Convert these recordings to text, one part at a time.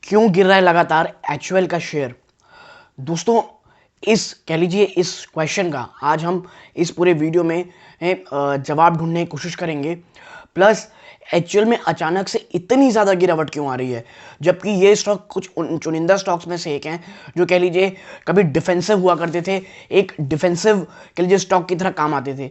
क्यों गिर रहा है लगातार एचयूएल का शेयर? दोस्तों, इस कह लीजिए इस क्वेश्चन का आज हम इस पूरे वीडियो में जवाब ढूंढने की कोशिश करेंगे। प्लस एचयूएल में अचानक से इतनी ज़्यादा गिरावट क्यों आ रही है, जबकि ये स्टॉक कुछ चुनिंदा स्टॉक्स में से एक हैं जो कह लीजिए कभी डिफेंसिव हुआ करते थे, एक डिफेंसिव कह लीजिए स्टॉक की तरह काम आते थे।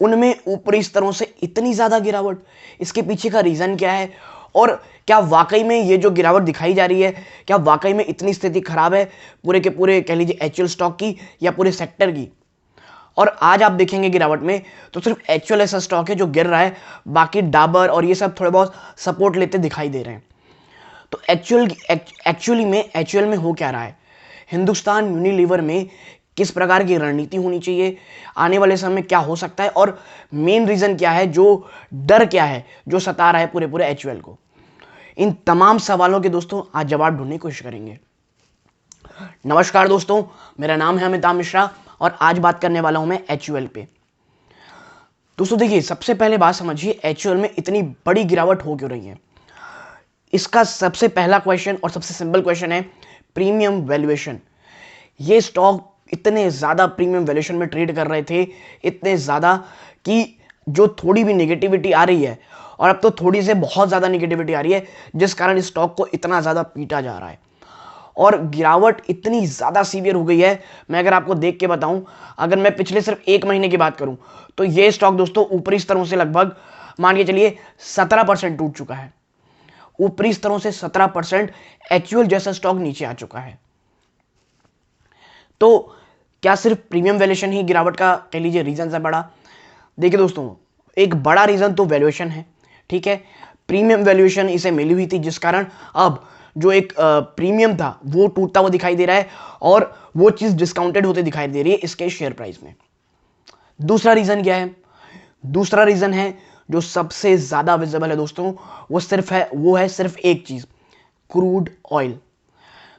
उनमें ऊपरी स्तरों से इतनी ज़्यादा गिरावट, इसके पीछे का रीज़न क्या है? और क्या वाकई में ये जो गिरावट दिखाई जा रही है, क्या वाकई में इतनी स्थिति खराब है पूरे के पूरे कह लीजिए एचयूएल स्टॉक की या पूरे सेक्टर की? और आज आप देखेंगे गिरावट में तो सिर्फ एचयूएल ऐसा स्टॉक है जो गिर रहा है, बाकी डाबर और ये सब थोड़े बहुत सपोर्ट लेते दिखाई दे रहे हैं। तो एचयूएल में हो क्या रहा है? हिंदुस्तान यूनिलीवर में किस प्रकार की रणनीति होनी चाहिए, आने वाले समय में क्या हो सकता है, और मेन रीजन क्या है, जो डर क्या है जो सता रहा है पूरे पूरे एचयूएल को? इन तमाम सवालों के दोस्तों आज जवाब ढूंढने की कोशिश करेंगे। नमस्कार दोस्तों, मेरा नाम है अमिताभ मिश्रा और आज बात करने वाला हूं मैं एचयूएल पे। दोस्तों देखिए, सबसे पहले बात समझिए एचयूएल में इतनी बड़ी गिरावट हो क्यों रही है। इसका सबसे पहला क्वेश्चन और सबसे सिंपल क्वेश्चन है प्रीमियम वैल्यूएशन। ये स्टॉक इतने ज़्यादा प्रीमियम वैल्यूएशन में ट्रेड कर रहे थे, इतने ज़्यादा कि जो थोड़ी भी नेगेटिविटी आ रही है, और अब तो थोड़ी से बहुत ज़्यादा नेगेटिविटी आ रही है, जिस कारण इस स्टॉक को इतना ज़्यादा पीटा जा रहा है और गिरावट इतनी ज़्यादा सीवियर हो गई है। मैं अगर आपको देख के बताऊं, अगर मैं पिछले सिर्फ एक महीने की बात करूं तो ये स्टॉक दोस्तों ऊपरी स्तरों से लगभग मान के चलिए 17% टूट चुका है। ऊपरी स्तरों से 17% एचयूएल जैसा स्टॉक नीचे आ चुका है। तो क्या सिर्फ प्रीमियम वैल्यूएशन ही गिरावट का कह लीजिए रीजन है बड़ा? देखिए दोस्तों, एक बड़ा रीजन तो वैल्यूएशन है, ठीक है। प्रीमियम वैल्यूएशन इसे मिली हुई थी, जिस कारण अब जो एक प्रीमियम था वो टूटता हुआ दिखाई दे रहा है और वो चीज डिस्काउंटेड होते दिखाई दे रही है इसके शेयर प्राइस में। दूसरा रीजन क्या है? दूसरा रीजन है जो सबसे ज्यादा विजिबल है दोस्तों, वो है सिर्फ एक चीज, क्रूड ऑयल।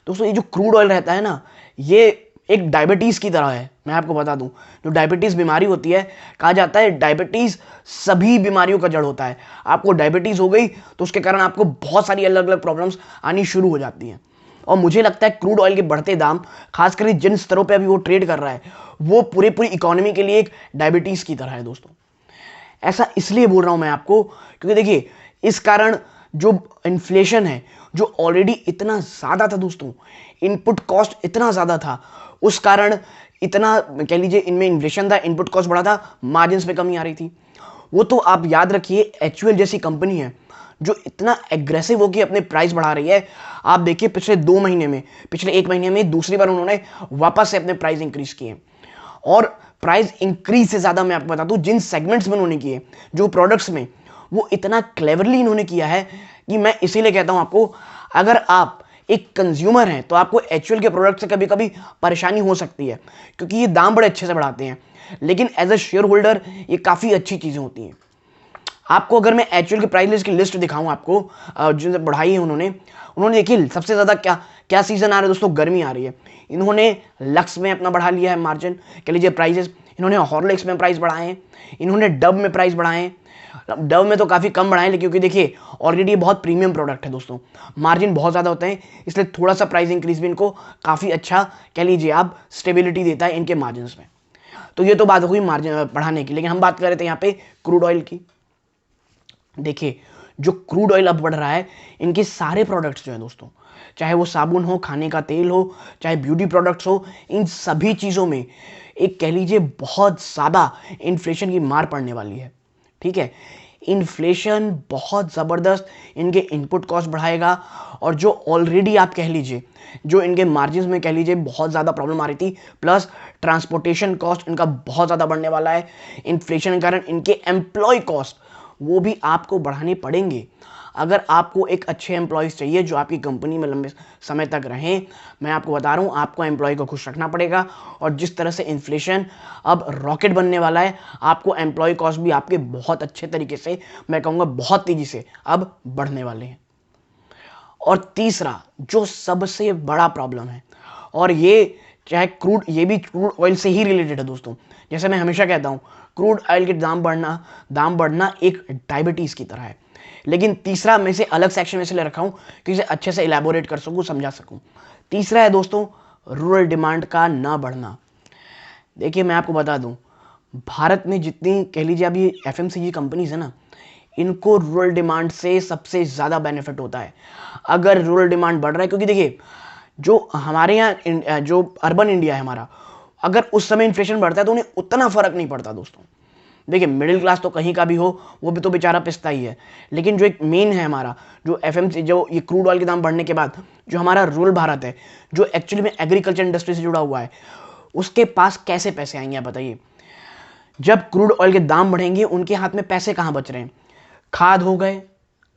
दोस्तों, ये जो क्रूड ऑयल रहता है ना, ये एक डायबिटीज की तरह है। मैं आपको बता दूं, जो डायबिटीज बीमारी होती है, कहा जाता है डायबिटीज सभी बीमारियों का जड़ होता है। आपको डायबिटीज हो गई तो उसके कारण आपको बहुत सारी अलग अलग प्रॉब्लम्स आनी शुरू हो जाती हैं। और मुझे लगता है क्रूड ऑयल के बढ़ते दाम, खासकर जिन स्तरों पे अभी वो ट्रेड कर रहा है, वो पूरी इकोनॉमी के लिए एक डायबिटीज की तरह है दोस्तों। ऐसा इसलिए बोल रहा हूं मैं आपको क्योंकि देखिए, इस कारण जो इन्फ्लेशन है, जो ऑलरेडी इतना ज़्यादा था दोस्तों, इनपुट कॉस्ट इतना ज़्यादा था, उस कारण इतना कह लीजिए इनमें इन्फ्लेशन था, इनपुट कॉस्ट बढ़ा था, मार्जिन्स में कमी आ रही थी। वो तो आप याद रखिए, एचयूएल जैसी कंपनी है जो इतना एग्रेसिव होकर अपने प्राइस बढ़ा रही है। आप देखिए पिछले एक महीने में दूसरी बार उन्होंने वापस से अपने प्राइस इंक्रीज किए। और प्राइस इंक्रीज से ज़्यादा मैं आपको बता दूं, जिन सेगमेंट्स में उन्होंने किए, जो प्रोडक्ट्स में, वो इतना क्लेवरली इन्होंने किया है कि मैं इसीलिए कहता हूं आपको, अगर आप एक कंज्यूमर हैं तो आपको एचयूएल के प्रोडक्ट से कभी कभी परेशानी हो सकती है, क्योंकि ये दाम बड़े अच्छे से बढ़ाते हैं, लेकिन एज अ शेयर होल्डर ये काफ़ी अच्छी चीज़ें होती हैं। आपको अगर मैं एचयूएल की प्राइस लिस्ट की लिस्ट दिखाऊं आपको, जो बढ़ाई है उन्होंने देखिए सबसे ज़्यादा क्या क्या सीजन आ रहा है दोस्तों, गर्मी आ रही है। इन्होंने लक्स में अपना बढ़ा लिया है मार्जिन, कह लीजिए प्राइजेस। इन्होंने हॉर्लिक्स में प्राइस बढ़ाए हैं, इन्होंने डब में प्राइस बढ़ाए हैं। डव में तो काफ़ी कम बढ़ाएं, लेकिन क्योंकि देखिए ऑलरेडी बहुत प्रीमियम प्रोडक्ट है दोस्तों, मार्जिन बहुत ज़्यादा होते हैं, इसलिए थोड़ा सा प्राइस इंक्रीज भी इनको काफ़ी अच्छा कह लीजिए आप स्टेबिलिटी देता है इनके मार्जिन में। तो ये तो बात हुई मार्जिन बढ़ाने की, लेकिन हम बात कर रहे थे यहाँ पे क्रूड ऑयल की। देखिए, जो क्रूड ऑयल अब बढ़ रहा है, इनके सारे प्रोडक्ट्स जो है दोस्तों, चाहे वो साबुन हो, खाने का तेल हो, चाहे ब्यूटी प्रोडक्ट्स हो, इन सभी चीज़ों में एक कह लीजिए बहुत ज़्यादा इन्फ्लेशन की मार पड़ने वाली है, ठीक है। इन्फ्लेशन बहुत ज़बरदस्त इनके इनपुट कॉस्ट बढ़ाएगा, और जो ऑलरेडी आप कह लीजिए जो इनके मार्जिन में कह लीजिए बहुत ज़्यादा प्रॉब्लम आ रही थी, प्लस ट्रांसपोर्टेशन कॉस्ट इनका बहुत ज़्यादा बढ़ने वाला है। इन्फ्लेशन के कारण इनके एम्प्लॉय कॉस्ट वो भी आपको बढ़ाने पड़ेंगे। अगर आपको एक अच्छे एम्प्लॉयज़ चाहिए जो आपकी कंपनी में लंबे समय तक रहें, मैं आपको बता रहा हूँ, आपको एम्प्लॉय को खुश रखना पड़ेगा। और जिस तरह से इन्फ्लेशन अब रॉकेट बनने वाला है, आपको एम्प्लॉय कॉस्ट भी आपके बहुत अच्छे तरीके से, मैं कहूँगा बहुत तेज़ी से अब बढ़ने वाले हैं। और तीसरा जो सबसे बड़ा प्रॉब्लम है, और ये चाहे ये भी क्रूड ऑयल से ही रिलेटेड है दोस्तों। जैसे मैं हमेशा कहता हूँ, क्रूड ऑयल के दाम बढ़ना एक डायबिटीज़ की तरह है। लेकिन तीसरा मैं इसे अलग सेक्शन में से ले रखा हूँ कि इसे अच्छे से इलेबोरेट कर सकूँ, समझा सकूँ। तीसरा है दोस्तों रूरल डिमांड का ना बढ़ना। देखिए मैं आपको बता दूं, भारत में जितनी कह लीजिए अभी एफएमसीजी कंपनीज है ना, इनको रूरल डिमांड से सबसे ज़्यादा बेनिफिट होता है अगर रूरल डिमांड बढ़ रहा है। क्योंकि देखिए जो हमारे यहाँ जो अर्बन इंडिया है हमारा, अगर उस समय इन्फ्लेशन बढ़ता है तो उन्हें उतना फर्क नहीं पड़ता दोस्तों। देखिए मिडिल क्लास तो कहीं का भी हो, वो भी तो बेचारा पिसता ही है। लेकिन जो एक मेन है हमारा जो एफएमसी, जो ये क्रूड ऑयल के दाम बढ़ने के बाद जो हमारा रूरल भारत है, जो एक्चुअली में एग्रीकल्चर इंडस्ट्री से जुड़ा हुआ है, उसके पास कैसे पैसे आएंगे आप बताइए। जब क्रूड ऑयल के दाम बढ़ेंगे उनके हाथ में पैसे कहाँ बच रहे हैं। खाद हो गए,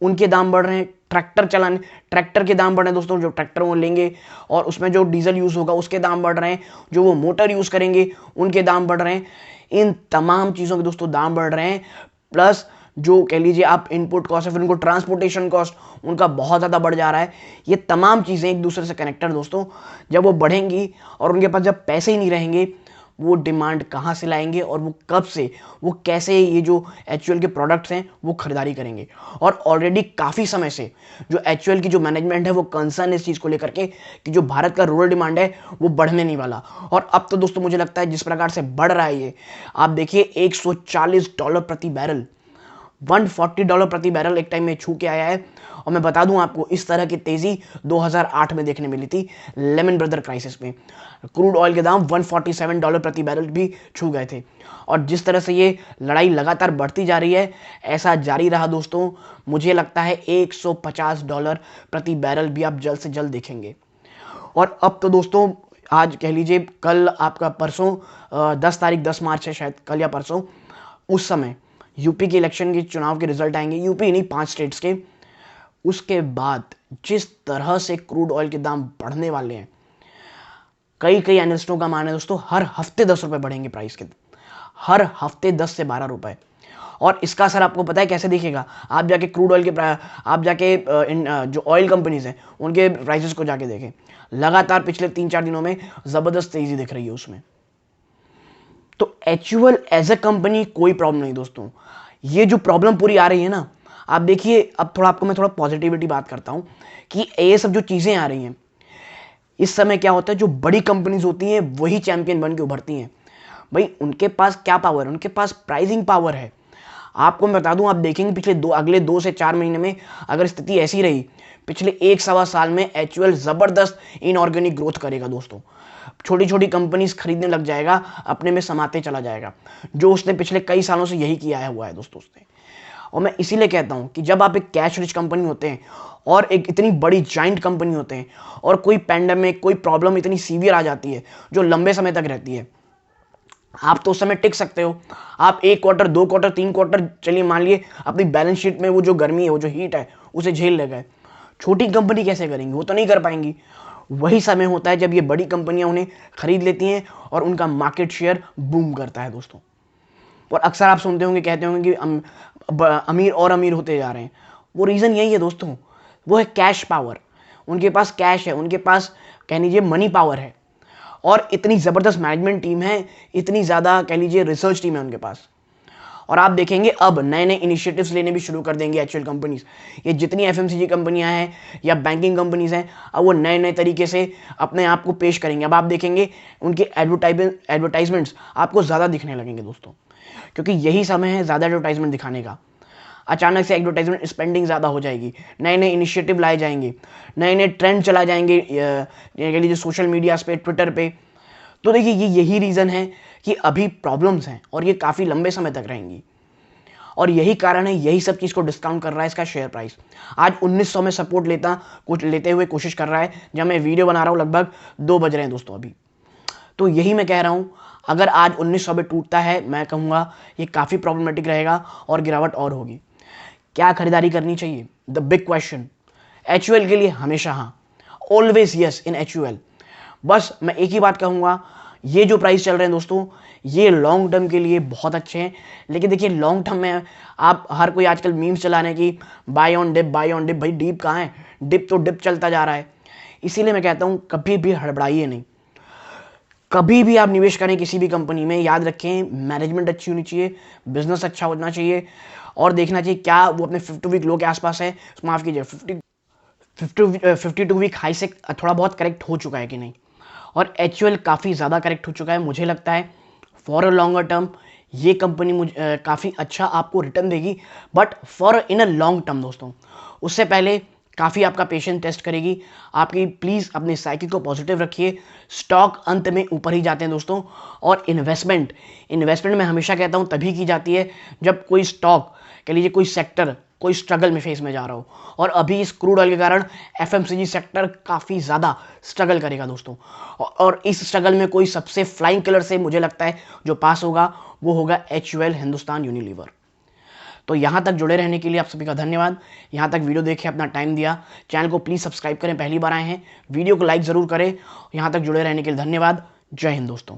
उनके दाम बढ़ रहे हैं। ट्रैक्टर चलाने, ट्रैक्टर के दाम बढ़ रहे हैं दोस्तों, जो ट्रैक्टर वो लेंगे और उसमें जो डीजल यूज़ होगा उसके दाम बढ़ रहे हैं। जो वो मोटर यूज़ करेंगे उनके दाम बढ़ रहे हैं। इन तमाम चीज़ों के दोस्तों दाम बढ़ रहे हैं। प्लस जो कह लीजिए आप इनपुट कॉस्ट है, फिर उनको ट्रांसपोर्टेशन कॉस्ट उनका बहुत ज़्यादा बढ़ जा रहा है। ये तमाम चीज़ें एक दूसरे से कनेक्टेड दोस्तों। जब वो बढ़ेंगी और उनके पास जब पैसे ही नहीं रहेंगे, वो डिमांड कहाँ से लाएंगे और वो कब से, वो कैसे ये जो एचयूएल के प्रोडक्ट्स हैं वो खरीदारी करेंगे। और ऑलरेडी काफ़ी समय से जो एचयूएल की जो मैनेजमेंट है वो कंसर्न इस चीज़ को लेकर के कि जो भारत का रूरल डिमांड है वो बढ़ने नहीं वाला। और अब तो दोस्तों मुझे लगता है जिस प्रकार से बढ़ रहा है ये, आप देखिए $140 प्रति बैरल, $140 प्रति बैरल एक टाइम में छू के आया है। और मैं बता दूं आपको, इस तरह की तेज़ी 2008 में देखने मिली थी लेमन ब्रदर क्राइसिस में। क्रूड ऑयल के दाम $147 प्रति बैरल भी छू गए थे। और जिस तरह से ये लड़ाई लगातार बढ़ती जा रही है, ऐसा जारी रहा दोस्तों, मुझे लगता है $150 प्रति बैरल भी आप जल्द से जल्द देखेंगे। और अब तो दोस्तों आज कह लीजिए कल आपका परसों 10 तारीख 10 मार्च है शायद, कल या परसों, उस समय यूपी के इलेक्शन के चुनाव के रिजल्ट आएंगे, यूपी नहीं 5 स्टेट्स के। उसके बाद जिस तरह से क्रूड ऑयल के दाम बढ़ने वाले हैं, कई एनालिस्टों का मानना है दोस्तों हर हफ्ते 10 रुपए बढ़ेंगे प्राइस के, हर हफ्ते 10 से 12 रुपए। और इसका असर आपको पता है कैसे दिखेगा। आप जाके क्रूड ऑयल के आप जाके जो ऑयल कंपनीज हैं उनके प्राइसेस को जाके देखें, लगातार पिछले 3-4 दिनों में जबरदस्त तेजी दिख रही है उसमें। तो एचयूएल एज ए कंपनी कोई प्रॉब्लम नहीं दोस्तों। ये जो प्रॉब्लम पूरी आ रही है ना, आप देखिए, अब थोड़ा आपको मैं थोड़ा पॉजिटिविटी बात करता हूं कि ये सब जो चीजें आ रही हैं, इस समय क्या होता है, जो बड़ी कंपनीज होती हैं वही चैंपियन बन के उभरती हैं। भाई उनके पास क्या पावर है, उनके पास प्राइसिंग पावर है। आपको मैं बता दूं, आप देखेंगे पिछले अगले 2 से 4 महीने में अगर स्थिति ऐसी रही, पिछले 1-1.25 साल में एचयूएल जबरदस्त इनऑर्गेनिक ग्रोथ करेगा दोस्तों। छोटी छोटी कंपनीज खरीदने लग जाएगा, अपने में समाते चला जाएगा, जो उसने पिछले कई सालों से यही किया हुआ है दोस्तों उसने। और मैं इसीलिए कहता हूं कि जब आप एक कैश रिच कंपनी होते हैं और एक इतनी बड़ी जाइंट कंपनी होते हैं और कोई पैंडेमिक, कोई प्रॉब्लम इतनी सीवियर आ जाती है जो लंबे समय तक रहती है, आप तो उस समय टिक सकते हो। आप 1 क्वार्टर, 2 क्वार्टर, 3 क्वार्टर, चलिए मान लिए अपनी बैलेंस शीट में वो जो गर्मी है, वो जो हीट है, उसे झेल ले गए। छोटी कंपनी कैसे करेंगी, वो तो नहीं कर पाएंगी। वही समय होता है जब ये बड़ी कंपनियां उन्हें खरीद लेती हैं और उनका मार्केट शेयर बूम करता है दोस्तों। और अक्सर आप सुनते होंगे, कहते होंगे कि अमीर और अमीर होते जा रहे हैं। वो रीज़न यही है दोस्तों, वो है कैश पावर। उनके पास कैश है, उनके पास कह लीजिए मनी पावर है, और इतनी ज़बरदस्त मैनेजमेंट टीम है, इतनी ज़्यादा कह लीजिए रिसर्च टीम है उनके पास। और आप देखेंगे अब नए नए इनिशिएटिव्स लेने भी शुरू कर देंगे एचयूएल कंपनीज। ये जितनी एफएमसीजी कंपनियां हैं या बैंकिंग कंपनीज हैं, अब वो नए नए तरीके से अपने आप को पेश करेंगे। अब आप देखेंगे उनके एडवर्टाइजमेंट्स आपको ज़्यादा दिखने लगेंगे दोस्तों, क्योंकि यही समय है ज़्यादा एडवर्टाइजमेंट दिखाने का। अचानक से एडवर्टाइजमेंट स्पेंडिंग ज़्यादा हो जाएगी, नए नए इनिशिएटिव लाए जाएंगे, नए नए ट्रेंड चला जाएंगे कह लीजिए सोशल मीडिया पे, ट्विटर पे। तो देखिए यही रीज़न है कि अभी प्रॉब्लम्स हैं और ये काफ़ी लंबे समय तक रहेंगी, और यही कारण है, यही सब चीज़ को डिस्काउंट कर रहा है इसका शेयर प्राइस। आज 1900 में सपोर्ट लेते हुए कोशिश कर रहा है, जब मैं वीडियो बना रहा हूँ लगभग 2 बज रहे हैं दोस्तों अभी। तो यही मैं कह रहा हूँ, अगर आज 1900 पे टूटता है, मैं कहूँगा ये काफ़ी प्रॉब्लमेटिक रहेगा और गिरावट और होगी। क्या खरीदारी करनी चाहिए, द बिग क्वेश्चन। एचयूएल के लिए हमेशा हाँ, ऑलवेज यस इन एचयूएल। बस मैं एक ही बात कहूँगा, ये जो प्राइस चल रहे हैं दोस्तों, ये लॉन्ग टर्म के लिए बहुत अच्छे हैं। लेकिन देखिए लॉन्ग टर्म में आप हर कोई आजकल मीम्स चलाने की buy on dip, buy on dip. भाई डिप कहाँ है, डिप तो डिप चलता जा रहा है। इसीलिए मैं कहता हूँ कभी भी हड़बड़ाइए नहीं। कभी भी आप निवेश करें किसी भी कंपनी में, याद रखें मैनेजमेंट अच्छी होनी चाहिए, बिजनेस अच्छा होना चाहिए, और देखना चाहिए क्या वो अपने 52 वीक लो के आसपास है, माफ़ कीजिए 52 वीक हाई से थोड़ा बहुत करेक्ट हो चुका है कि नहीं। और एचयूएल काफ़ी ज़्यादा करेक्ट हो चुका है। मुझे लगता है फॉर अ लॉन्गर टर्म ये कंपनी मुझे काफ़ी अच्छा आपको रिटर्न देगी, but for in a long term दोस्तों, उससे पहले काफ़ी आपका पेशेंस टेस्ट करेगी आपकी। प्लीज़ अपने साइकी को पॉजिटिव रखिए। स्टॉक अंत में ऊपर ही जाते हैं दोस्तों। और इन्वेस्टमेंट मैं हमेशा कहता हूँ तभी की जाती है जब कोई स्टॉक, कह लीजिए कोई सेक्टर कोई स्ट्रगल में फेस में जा रहा हो। और अभी इस क्रूड ऑयल के कारण एफएमसीजी सेक्टर काफ़ी ज़्यादा स्ट्रगल करेगा दोस्तों। और इस स्ट्रगल में कोई सबसे फ्लाइंग कलर से मुझे लगता है जो पास होगा वो होगा एचयूएल हिंदुस्तान यूनिलीवर। तो यहाँ तक जुड़े रहने के लिए आप सभी का धन्यवाद। यहाँ तक वीडियो देखे अपना टाइम दिया। चैनल को प्लीज़ सब्सक्राइब करें, पहली बार आए हैं वीडियो को लाइक ज़रूर करें। यहाँ तक जुड़े रहने के लिए धन्यवाद। जय हिंद दोस्तों।